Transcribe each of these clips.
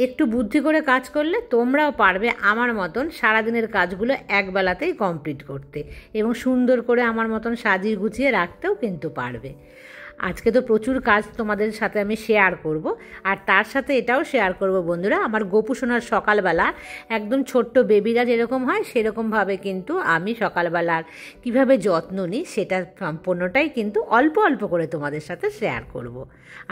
একটু বুদ্ধি করে কাজ করলে তোমরাও পারবে আমার মতন সারাদিনের কাজগুলো একবেলাতেই কমপ্লিট করতে, এবং সুন্দর করে আমার মতন সাজিয়ে গুছিয়ে রাখতেও কিন্তু পারবে। আজকে তো প্রচুর কাজ তোমাদের সাথে আমি শেয়ার করব, আর তার সাথে এটাও শেয়ার করব বন্ধুরা, আমার গোপু সোনার সকালবেলা একদম ছোট্ট বেবিরা যেরকম হয় সেরকমভাবে কিন্তু আমি সকালবেলার কিভাবে যত্ন নিই সেটা সম্পূর্ণটাই কিন্তু অল্প অল্প করে তোমাদের সাথে শেয়ার করব।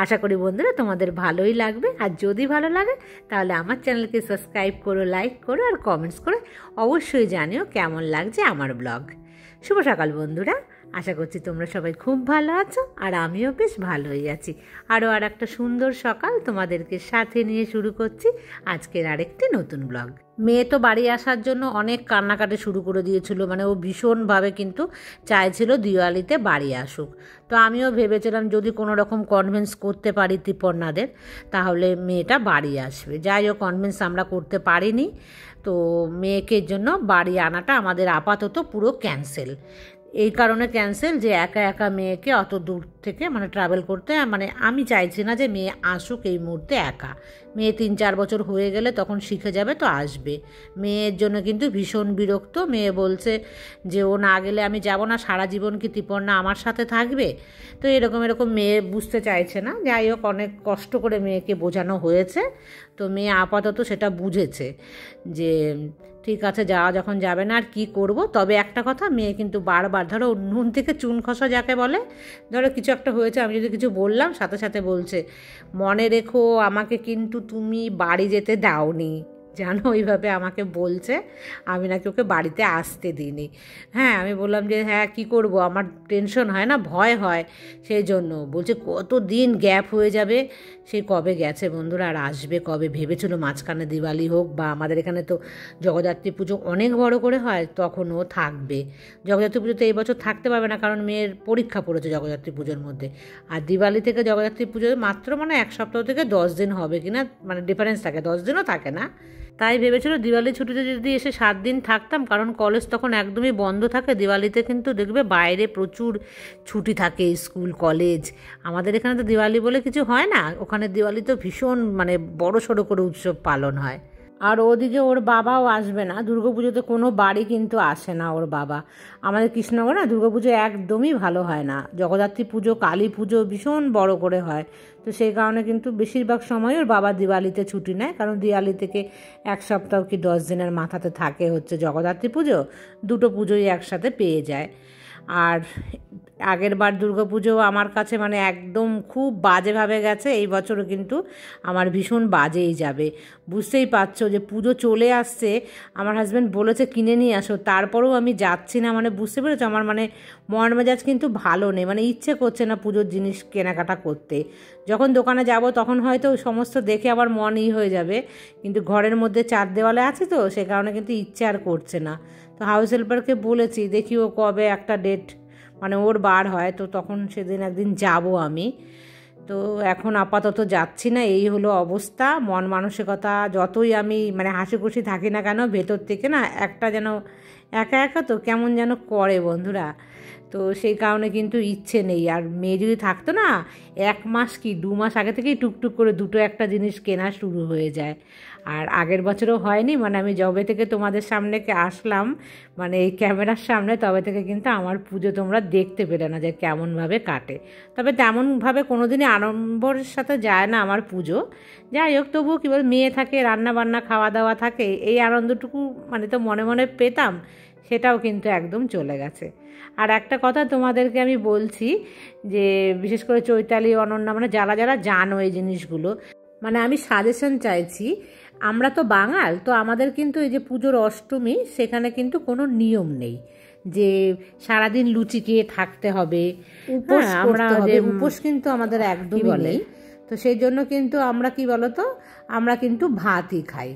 আশা করি বন্ধুরা তোমাদের ভালোই লাগবে, আর যদি ভালো লাগে তাহলে আমার চ্যানেলকে সাবস্ক্রাইব করো, লাইক করো, আর কমেন্টস করে অবশ্যই জানিও কেমন লাগছে আমার ব্লগ। শুভ সকাল বন্ধুরা, আশা করছি তোমরা সবাই খুব ভালো আছো, আর আমিও বেশ ভালোই আছি। আর একটা সুন্দর সকাল তোমাদেরকে সাথে নিয়ে শুরু করছি আজকের আরেকটি নতুন ব্লগ। মেয়ে তো বাড়ি আসার জন্য অনেক কান্নাকাটি শুরু করে দিয়েছিল, মানে ও ভীষণভাবে কিন্তু চাইছিল দিওয়ালিতে বাড়ি আসুক। তো আমিও ভেবেছিলাম যদি কোনো রকম কনভিন্স করতে পারি ত্রিপর্ণাদের তাহলে মেয়েটা বাড়ি আসবে। যাই হোক, কনভিন্স আমরা করতে পারিনি, তো মেয়েকে জন্য বাড়ি আনাটা আমাদের আপাতত পুরো ক্যান্সেল। এই কারণে ক্যান্সেল যে একা একা মেয়েকে অত দূর থেকে মানে ট্রাভেল করতে, মানে আমি চাইছি না যে মেয়ে আসুক এই মুহূর্তে একা। মেয়ে 3-4 বছর হয়ে গেলে তখন শিখে যাবে, তো আসবে। মেয়ের জন্য কিন্তু ভীষণ বিরক্ত। মেয়ে বলছে যে ও না গেলে আমি যাব না, সারা জীবন কি ত্রিপর্ণা আমার সাথে থাকবে? তো এরকম মেয়ে বুঝতে চাইছে না। যাই হোক, অনেক কষ্ট করে মেয়েকে বোঝানো হয়েছে, তো মেয়ে আপাতত সেটা বুঝেছে যে ঠিক আছে, যাওয়া যখন যাবে না আর কি করব। তবে একটা কথা, মেয়ে কিন্তু বারবার ধরো নুন থেকে চুন খসা যাকে বলে, ধরো কিছু একটা হয়েছে, আমি যদি কিছু বললাম সাথে সাথে বলছে মনে রেখো আমাকে কিন্তু তুমি বাড়ি যেতে দাওনি, জানো, ওইভাবে আমাকে বলছে আমি নাকি ওকে বাড়িতে আসতে দিইনি। হ্যাঁ, আমি বললাম যে হ্যাঁ কী করব, আমার টেনশন হয় না, ভয় হয়, সেই জন্য। বলছে কত দিন গ্যাপ হয়ে যাবে, সেই কবে গেছে বন্ধুরা, আর আসবে কবে? ভেবেছিল মাঝখানে দিওয়ালি হোক, বা আমাদের এখানে তো জগদ্ধাত্রী পুজো অনেক বড় করে হয়, তখন ও থাকবে। জগদ্ধাত্রী পুজোতে এই বছর থাকতে পারবে না, কারণ মেয়ের পরীক্ষা পড়েছে জগদ্ধাত্রী পুজোর মধ্যে। আর দিওয়ালি থেকে জগদ্ধাত্রী পুজো মাত্র মানে 1 সপ্তাহ থেকে 10 দিন হবে কিনা, মানে ডিফারেন্স থাকে, 10 দিনও থাকে না। তাই ভেবেছিল দিওয়ালি ছুটিতে যদি এসে 7 দিন থাকতাম, কারণ কলেজ তখন একদমই বন্ধ থাকে। দিওয়ালিতে কিন্তু দেখবে বাইরে প্রচুর ছুটি থাকে, স্কুল কলেজ। আমাদের এখানে তো দিওয়ালি বলে কিছু হয় না, ওখানে দিওয়ালি তো ভীষণ মানে বড় সড়ো করে উৎসব পালন হয়। আর ওদিকে ওর বাবাও আসবে না, দুর্গাপুজোতে কোনো বাড়ি কিন্তু আসে না ওর বাবা। আমাদের কৃষ্ণনগরে না দুর্গাপুজো একদমই ভালো হয় না, জগদ্ধাত্রী পুজো কালী পুজো ভীষণ বড় করে হয়। তো সেই কারণে কিন্তু বেশিরভাগ সময় ওর বাবা দিওয়ালিতে ছুটি নেয়, কারণ দিওয়ালি থেকে 1 সপ্তাহ কি 10 দিনের মাথাতে থাকে হচ্ছে জগদ্ধাত্রী পুজো, দুটো পুজোই একসাথে পেয়ে যায়। আর আগের বার দুর্গাপুজো আমার কাছে মানে একদম খুব বাজেভাবে গেছে, এই বছরও কিন্তু আমার ভীষণ বাজেই যাবে। বুঝতেই পারছো যে পুজো চলে আসছে, আমার হাজব্যান্ড বলেছে কিনে নিয়ে আসো, তারপরেও আমি যাচ্ছি না। মানে বুঝতে পেরেছো, আমার মানে মন মেজাজ কিন্তু ভালো নেই, মানে ইচ্ছে করছে না পুজোর জিনিস কেনাকাটা করতে। যখন দোকানে যাব তখন হয়তো সমস্ত দেখে আবার মন হয়ে যাবে, কিন্তু ঘরের মধ্যে 4 দেওয়ালে আছে তো সে কারণে কিন্তু ইচ্ছে আর করছে না। তো হাউস হেল্পারকে বলেছি, দেখি ও কবে একটা ডেট মানে ওর বার হয়, তো তখন সেদিন একদিন যাব আমি। তো এখন আপাতত যাচ্ছি না, এই হলো অবস্থা। মন মানসিকতা যতই আমি মানে হাসি খুশি থাকি না কেন, ভেতর থেকে না একটা যেন একা একা তো কেমন যেন করে বন্ধুরা। তো সেই কারণে কিন্তু ইচ্ছে নেই। আর মেয়ে যদি থাকতো না, 1 মাস কি 2 মাস আগে থেকেই টুকটুক করে দুটো একটা জিনিস কেনা শুরু হয়ে যায়। আর আগের বছরও হয়নি, মানে আমি যবে থেকে তোমাদের সামনে আসলাম মানে এই ক্যামেরার সামনে, তবে থেকে কিন্তু আমার পুজো তোমরা দেখতে পেলে না যে কেমনভাবে কাটে। তবে তেমনভাবে কোনো দিনই আড়ম্বরের সাথে যায় না আমার পুজো। যাই হোক, তবুও কী বল, মেয়ে থাকে, রান্না বান্না খাওয়া দাওয়া থাকে, এই আনন্দটুকু মানে তো মনে মনে পেতাম, সেটাও কিন্তু একদম চলে গেছে। আর একটা কথা তোমাদেরকে আমি বলছি, যে বিশেষ করে চৈতালি, অনন্যা, মানে যারা যারা জানো এই জিনিসগুলো, মানে আমি সাজেশন চাইছি। আমরা তো বাঙাল, তো আমাদের কিন্তু এই যে পুজোর অষ্টমী, সেখানে কিন্তু কোনো নিয়ম নেই যে সারাদিন লুচি খেয়ে থাকতে হবে, উপোস করতে হবে। উপোস কিন্তু আমাদের একদমই নেই। তো সেই জন্য কিন্তু আমরা কি বলতো, আমরা কিন্তু ভাতই খাই।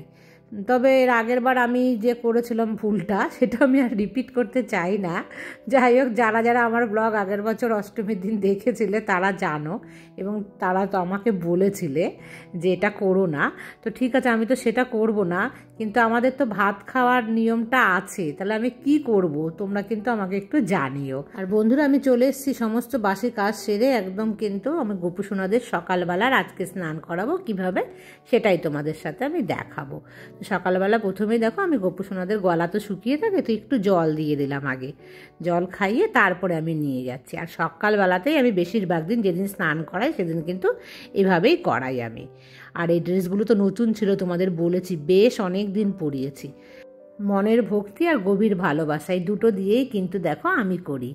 তবে এর আগের বার আমি যে করেছিলাম ভুলটা সেটা আমি আর রিপিট করতে চাই না। যাই হোক, যারা যারা আমার ব্লগ আগের বছর অষ্টমীর দিন দেখেছিলে তারা জানো, এবং তারা তো আমাকে বলেছিলে যে এটা করো না। তো ঠিক আছে, আমি তো সেটা করব না, কিন্তু আমাদের তো ভাত খাওয়ার নিয়মটা আছে, তাহলে আমি কি করব তোমরা কিন্তু আমাকে একটু জানিও। আর বন্ধুরা, আমি চলে এসেছি সমস্ত বাসি কাজ সেরে একদম, কিন্তু আমি গোপু সোনাদের সকালবেলার আজকে স্নান করাবো কিভাবে সেটাই তোমাদের সাথে আমি দেখাবো। সকালবেলা প্রথমেই দেখো আমি গোপু সোনাদের গলা তো শুকিয়ে থাকে, তো একটু জল দিয়ে দিলাম, আগে জল খাইয়ে তারপরে আমি নিয়ে যাচ্ছি। আর সকালবেলাতেই আমি বেশিরভাগ দিন যেদিন স্নান করাই সেদিন কিন্তু এভাবেই করাই আমি। আর এই ড্রেসগুলো তো নতুন ছিল, তোমাদের বলেছি বেশ অনেক দিন পরিয়েছি। মনের ভক্তি আর গভীর ভালোবাসা এই দুটো দিয়েই কিন্তু দেখো আমি করি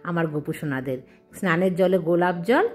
আমার গোপু সোনাদের। স্নানের জলে গোলাপ জল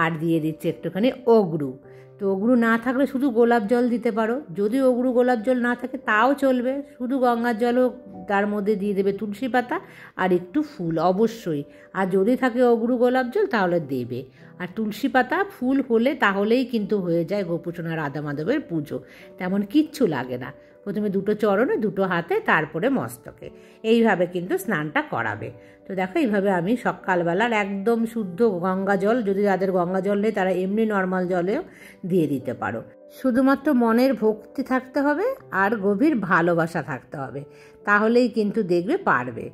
আর দিয়ে দিচ্ছি একটুখানি অগরু। তো অগরু না থাকলে শুধু গোলাপ জল দিতে পারো, যদি অগরু গোলাপ জল না থাকে তাও চলবে, শুধু গঙ্গার জলও তার মধ্যে দিয়ে দেবে তুলসী পাতা আর একটু ফুল অবশ্যই। আর যদি থাকে অগরু গোলাপ জল তাহলে দেবে, আর তুলসী পাতা ফুল হলে তাহলেই কিন্তু হয়ে যায় গোপু সোনা রাধা মাধবের পুজো, তেমন কিচ্ছু লাগে না। প্রথমে দুটো চরণে, দুটো হাতে, তারপরে মস্তকে, এইভাবে কিন্তু স্নানটা করাবে। তো দেখো এইভাবে আমি সকালবেলার একদম শুদ্ধ গঙ্গা জল, যদি যাদের গঙ্গা জল নেই তারা এমনি নর্মাল জলেও দিয়ে দিতে পারো। শুধুমাত্র মনের ভক্তি থাকতে হবে আর গভীর ভালোবাসা থাকতে হবে, তাহলেই কিন্তু দেখবে পারবে।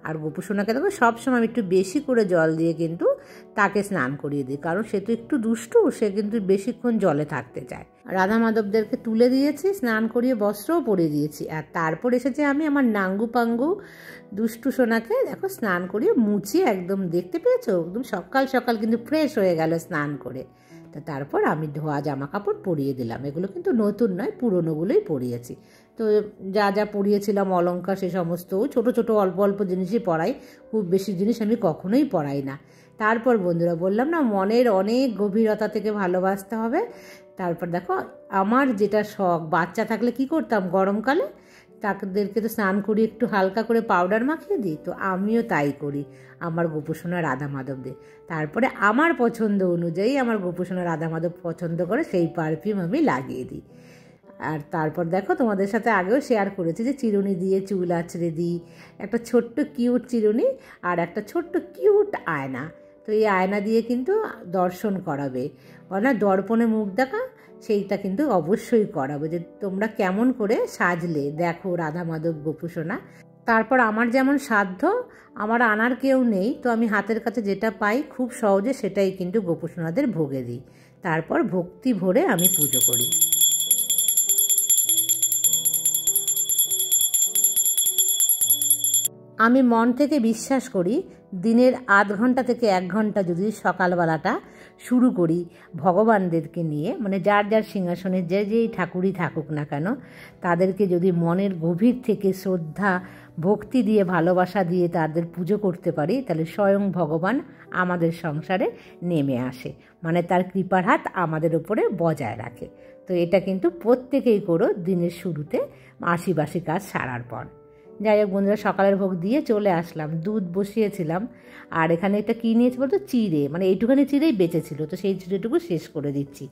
আর গোপু সোনাকে দেখো সবসময় একটু বেশি করে জল দিয়ে কিন্তু তাকে স্নান করিয়ে দিই, কারণ সে তো একটু দুষ্টু, সে কিন্তু বেশিক্ষণ জলে থাকতে চায়। রাধা মাধবদেরকে তুলে দিয়েছি, স্নান করিয়ে বস্ত্রও পরিয়ে দিয়েছি, আর তারপর এসেছে আমি আমার নাঙ্গু পাঙ্গু দুষ্টু সোনাকে দেখো স্নান করিয়ে মুছিয়ে একদম, দেখতে পেয়েছো একদম সকাল সকাল কিন্তু ফ্রেশ হয়ে গেল স্নান করে। তো তারপর আমি ধোয়া জামা কাপড় পরিয়ে দিলাম, এগুলো কিন্তু নতুন নয়, পুরনোগুলোই পরিয়েছি। তো যা যা পরিয়েছিলাম অলংকার সে সমস্ত ছোট ছোট অল্প অল্প জিনিসই পরাই, খুব বেশি জিনিস আমি কখনোই পরাই না। তারপর বন্ধুরা বললাম না, মনের অনেক গভীরতা থেকে ভালোবাসতে হবে। তারপর দেখো আমার যেটা শখ, বাচ্চা থাকলে কি করতাম গরমকালে, তাদেরকে তো স্নান করি একটু হালকা করে পাউডার মাখিয়ে দিই, তো আমিও তাই করি আমার গোপু সোনা রাধা মাধবদের। তারপরে আমার পছন্দ অনুযায়ী আমার গোপু সোনা রাধা মাধব পছন্দ করে সেই পারফিউম আমি লাগিয়ে দিই। আর তারপর দেখো তোমাদের সাথে আগেও শেয়ার করেছি যে চিরুনি দিয়ে চুল আঁচড়ে দিই, একটা ছোট্ট কিউট চিরুনি আর একটা ছোট্ট কিউট আয়না। তো এই আয়না দিয়ে কিন্তু দর্শন করাবে, না দর্পণে মুখ দেখা, সেইটা কিন্তু অবশ্যই করাবো যে তোমরা কেমন করে সাজলে দেখো রাধা মাধব গোপু সোনা। তারপর আমার যেমন সাধ্য, আমার আনার কেউ নেই, তো আমি হাতের কাছে যেটা পাই খুব সহজে সেটাই কিন্তু গোপু সোনাদের ভোগে দিই। তারপর ভক্তি ভরে আমি পুজো করি। আমি মন থেকে বিশ্বাস করি দিনের আধ ঘন্টা থেকে 1 ঘন্টা যদি সকালবেলাটা শুরু করি ভগবানদেরকে নিয়ে, মানে যার যার সিংহাসনে যে যেই ঠাকুরই থাকুক না কেন, তাদেরকে যদি মনের গভীর থেকে শ্রদ্ধা ভক্তি দিয়ে ভালোবাসা দিয়ে তাদের পুজো করতে পারি, তাহলে স্বয়ং ভগবান আমাদের সংসারে নেমে আসে, মানে তার কৃপার হাত আমাদের উপরে বজায় রাখে। তো এটা কিন্তু প্রত্যেকেই করো দিনের শুরুতে আশিবাসী কাজ সারার পর। যাই হোক বন্ধুরা, সকালের ভোগ দিয়ে চলে আসলাম, দুধ বসিয়েছিলাম, আর এখানে এটা কী নিয়েছি বলতো, চিড়ে, মানে এইটুখানি চিড়েই বেঁচেছিল, তো সেই চিড়েটুকু শেষ করে দিচ্ছি।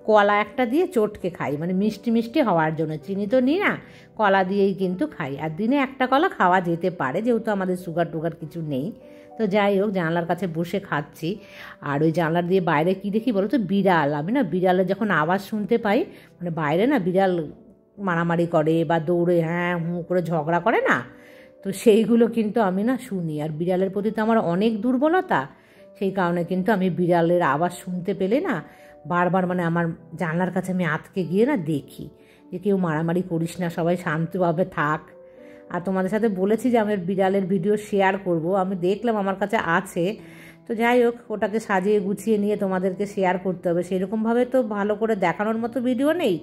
কলা একটা দিয়ে চটকে খাই, মানে মিষ্টি মিষ্টি হওয়ার জন্য, চিনি তো নিই না, কলা দিয়েই কিন্তু খাই। আর দিনে একটা কলা খাওয়া যেতে পারে, যেহেতু আমাদের সুগার টুগার কিছু নেই। তো যাই হোক, জানলার কাছে বসে খাচ্ছি, আর ওই জানলার দিয়ে বাইরে কী দেখি বলো তো, বিড়াল। আমি না বিড়ালের যখন আওয়াজ শুনতে পাই, মানে বাইরে না বিড়াল মারামারি করে বা দৌড়ে হ্যাঁ হুঁ করে ঝগড়া করে না, তো সেইগুলো কিন্তু আমি না শুনি। আর বিড়ালের প্রতি তো আমার অনেক দুর্বলতা, সেই কারণে কিন্তু আমি বিড়ালের আওয়াজ শুনতে পেলে না বারবার, মানে আমার জানলার কাছে আমি আটকে গিয়ে না দেখি যে কেউ মারামারি করিস না, সবাই শান্তভাবে থাক। আর তোমাদের সাথে বলেছি যে আমি বিড়ালের ভিডিও শেয়ার করব, আমি দেখলাম আমার কাছে আছে, তো যাই হোক ওটাকে সাজিয়ে গুছিয়ে নিয়ে তোমাদেরকে শেয়ার করতে হবে। সেরকমভাবে তো ভালো করে দেখানোর মতো ভিডিও নেই,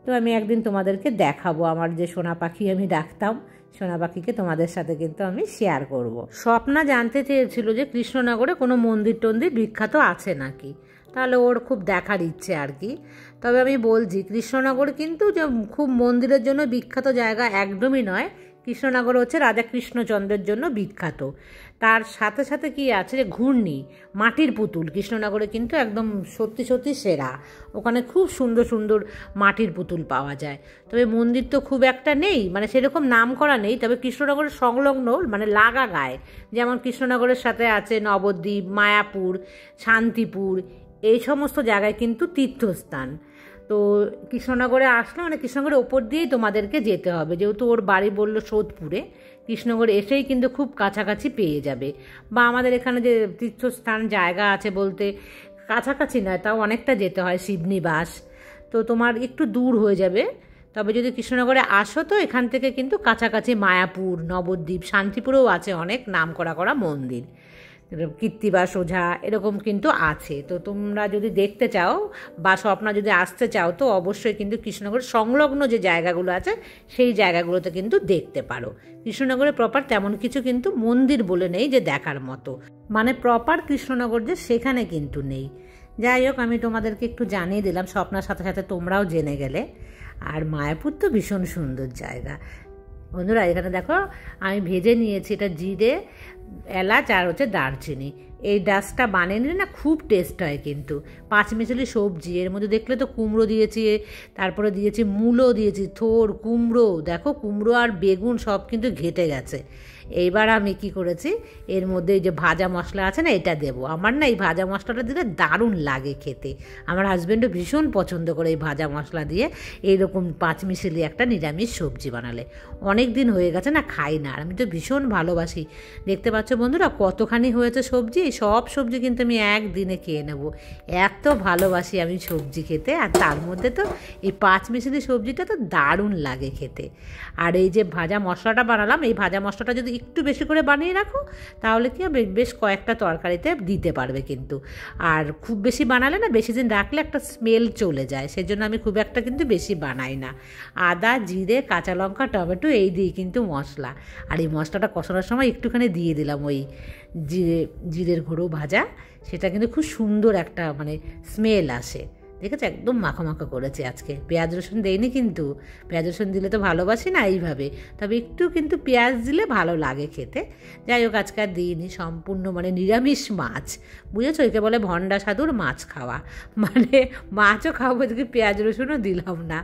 তো আমি একদিন তোমাদেরকে দেখাবো আমার যে সোনা পাখি আমি ডাকতাম, সোনা পাখিকে তোমাদের সাথে কিন্তু আমি শেয়ার করব। স্বপ্না জানতে চেয়েছিল যে কৃষ্ণনগরে কোনো মন্দির টন্দির বিখ্যাত আছে নাকি, তাহলে ওর খুব দেখার ইচ্ছে আর কি। তবে আমি বলছি কৃষ্ণনগর কিন্তু যে খুব মন্দিরের জন্য বিখ্যাত জায়গা একদমই নয়, কৃষ্ণনগর হচ্ছে রাজা কৃষ্ণচন্দ্রের জন্য বিখ্যাত। তার সাথে সাথে কি আছে যে ঘূর্ণি, মাটির পুতুল কৃষ্ণনগরে কিন্তু একদম সত্যি সত্যি সেরা। ওখানে খুব সুন্দর সুন্দর মাটির পুতুল পাওয়া যায়। তবে মন্দির তো খুব একটা নেই, মানে সেরকম নাম করা নেই, তবে কৃষ্ণনগরের সংলগ্ন মানে লাগা গায়ে, যেমন কৃষ্ণনগরের সাথে আছে নবদ্বীপ, মায়াপুর, শান্তিপুর, এই সমস্ত জায়গায় কিন্তু তীর্থস্থান। তো কৃষ্ণনগরে আসলে মানে কৃষ্ণনগরের ওপর দিয়েই তোমাদেরকে যেতে হবে, যেহেতু ওর বাড়ি বললো সোদপুরে, কৃষ্ণনগরে এসেই কিন্তু খুব কাছাকাছি পেয়ে যাবে। বা আমাদের এখানে যে তীর্থস্থান জায়গা আছে বলতে কাছাকাছি নয়, তাও অনেকটা যেতে হয়, শিবনিবাস, তো তোমার একটু দূর হয়ে যাবে। তবে যদি কৃষ্ণনগরে আসো তো এখান থেকে কিন্তু কাছাকাছি মায়াপুর, নবদ্বীপ, শান্তিপুরেও আছে অনেক নাম করা মন্দির, কীর্তিবাস ওঝা এরকম কিন্তু আছে। তো তোমরা যদি দেখতে চাও বা স্বপ্না যদি আসতে চাও তো অবশ্যই কিন্তু কৃষ্ণনগর সংলগ্ন যে জায়গাগুলো আছে সেই জায়গাগুলোতে কিন্তু দেখতে পারো। কৃষ্ণনগরে প্রপার তেমন কিছু কিন্তু মন্দির বলে নেই যে দেখার মতো, মানে প্রপার কৃষ্ণনগর যে সেখানে কিন্তু নেই। যাই হোক, আমি তোমাদেরকে একটু জানিয়ে দিলাম, স্বপ্নার সাথে সাথে তোমরাও জেনে গেলে। আর মায়াপুর তো ভীষণ সুন্দর জায়গা বন্ধুরা। এখানে দেখো আমি ভেজে নিয়েছি, এটা জিরে, এলাচ আর হচ্ছে দারচিনি। এই ডাস্টটা বানিয়ে নিলে না খুব টেস্ট হয় কিন্তু। 5 মিশালি সবজি, এর মধ্যে দেখলে তো কুমড়ো দিয়েছি, তারপরে দিয়েছি মূলো দিয়েছি, থোর, কুমড়ো, দেখো কুমড়ো আর বেগুন সব কিন্তু ঘেটে গেছে। এইবার আমি কি করেছি, এর মধ্যে এই যে ভাজা মশলা আছে না এটা দেবো। আমার না এই ভাজা মশলাটা দিলে দারুণ লাগে খেতে, আমার হাজব্যান্ডও ভীষণ পছন্দ করে এই ভাজা মশলা দিয়ে এইরকম 5 মিশালি একটা নিরামিষ সবজি বানালে। অনেক দিন হয়ে গেছে না খাই না, আর আমি তো ভীষণ ভালোবাসি। দেখতে পাচ্ছ বন্ধুরা কতখানি হয়েছে সবজি, সব সবজি কিন্তু আমি একদিনে খেয়ে নেব, এত ভালোবাসি আমি সবজি খেতে। আর তার মধ্যে তো এই 5 মিশালি সবজিটা তো দারুণ লাগে খেতে। আর এই যে ভাজা মশলাটা বানালাম, এই ভাজা মশলাটা যদি একটু বেশি করে বানিয়ে রাখো তাহলে কি হবে, বেশ কয়েকটা তরকারিতে দিতে পারবে কিন্তু। আর খুব বেশি বানালে না বেশি দিন রাখলে একটা স্মেল চলে যায়, সেজন্য আমি খুব একটা কিন্তু বেশি বানাই না। আদা, জিরে, কাঁচা লঙ্কা, টমেটো এই দিয়ে কিন্তু মশলা। আর এই মশলাটা কষানোর সময় একটুখানি দিয়ে দিলাম ওই জিরের গুঁড়ো ভাজা, সেটা কিন্তু খুব সুন্দর একটা মানে স্মেল আসে। দেখেছো একদম মাখা মাখা করেছে আজকে, পেঁয়াজ রসুন দেয়নি কিন্তু, পেঁয়াজ রসুন দিলে তো ভালোবাসি না এইভাবে, তবে একটু কিন্তু পেঁয়াজ দিলে ভালো লাগে খেতে। যাই হোক আজকে আর দিইনি, সম্পূর্ণ মানে নিরামিষ মাছ, বুঝেছো, একে বলে ভণ্ডা সাধুর মাছ খাওয়া, মানে মাছও খাওয়াবো এদিকে পেঁয়াজ রসুনও দিলাম না।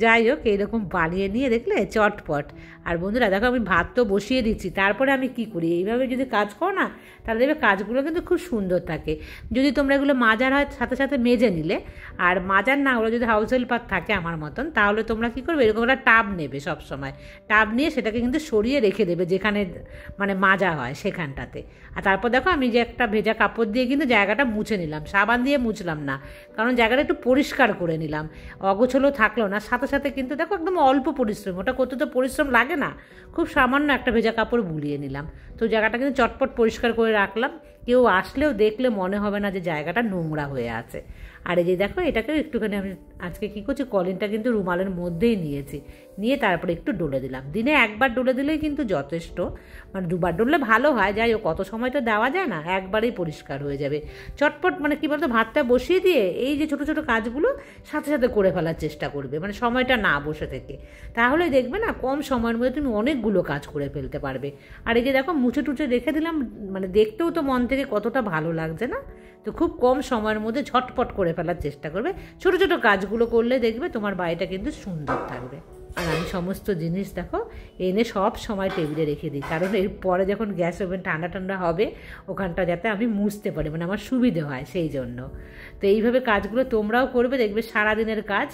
যাই হোক এইরকম বানিয়ে নিয়ে দেখলে চটপট। আর বন্ধুরা দেখো আমি ভাত তো বসিয়ে দিচ্ছি, তারপরে আমি কি করি, এইভাবে যদি কাজ করো না তাহলে দেখবে কাজগুলো কিন্তু খুব সুন্দর থাকে। যদি তোমরা এগুলো মাজার হয় সাথে সাথে মেজে নিলে, আর মাজার না হলে যদি হাউস হেল্পার থাকে আমার মতন, তাহলে তোমরা কী করবে, এরকম একটা টাব নেবে সব সময়, টাব নিয়ে সেটাকে কিন্তু সরিয়ে রেখে দেবে যেখানে মানে মাজা হয় সেখানটাতে। আর তারপর দেখো আমি যে একটা ভেজা কাপড় দিয়ে কিন্তু জায়গাটা মুছে নিলাম, সাবান দিয়ে মুছলাম না, কারণ জায়গাটা একটু পরিষ্কার করে নিলাম, অগোছলো থাকলো না। সাথে সাথে কিন্তু দেখো একদম অল্প পরিশ্রম, ওটা করতে তো পরিশ্রম লাগে না, খুব সামান্য একটা ভেজা কাপড় বুলিয়ে নিলাম, তো জায়গাটা কিন্তু চটপট পরিষ্কার করে রাখলাম, কেউ আসলেও দেখলে মনে হবে না যে জায়গাটা নোংরা হয়ে আছে। আর এই যে দেখো এটাকেও একটুখানি আমি আজকে কী করছি, কলিনটা কিন্তু রুমালের মধ্যেই নিয়েছি, নিয়ে তারপরে একটু ডলে দিলাম। দিনে একবার ডলে দিলেই কিন্তু যথেষ্ট, মানে দুবার ডললে ভালো হয়। যাই হোক কত সময় তো দেওয়া যায় না, একবারেই পরিষ্কার হয়ে যাবে চটপট। মানে কী বলতো, ভাতটা বসিয়ে দিয়ে এই যে ছোটো ছোটো কাজগুলো সাথে সাথে করে ফেলার চেষ্টা করবে, মানে সময়টা না বসে থেকে, তাহলে দেখবে না কম সময়ের মধ্যে তুমি অনেকগুলো কাজ করে ফেলতে পারবে। আর এই যে দেখো মুছে টুছে রেখে দিলাম, মানে দেখতেও তো মন থেকে কতটা ভালো লাগছে না। তো খুব কম সময়ের মধ্যে ঝটপট করে ফেলার চেষ্টা করবে, ছোটো ছোটো কাজগুলো করলে দেখবে তোমার বাড়িটা কিন্তু সুন্দর থাকবে। আর আমি সমস্ত জিনিস দেখো এনে সব সময় টেবিলে রেখে দিই, কারণ এরপরে যখন গ্যাস ওভেন ঠান্ডা ঠান্ডা হবে ওখানটা যাতে আমি মুছতে পারি, মানে আমার সুবিধে হয় সেই জন্য। তো এইভাবে কাজগুলো তোমরাও করবে, দেখবে সারাদিনের কাজ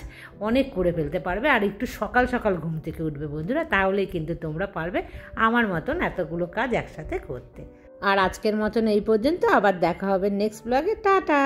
অনেক করে ফেলতে পারবে। আর একটু সকাল সকাল ঘুম থেকে উঠবে বন্ধুরা, তাহলেই কিন্তু তোমরা পারবে আমার মতন এতগুলো কাজ একসাথে করতে। আর আজকের মতন এই পর্যন্ত, আবার দেখা হবে নেক্সট ব্লগে। টাটা।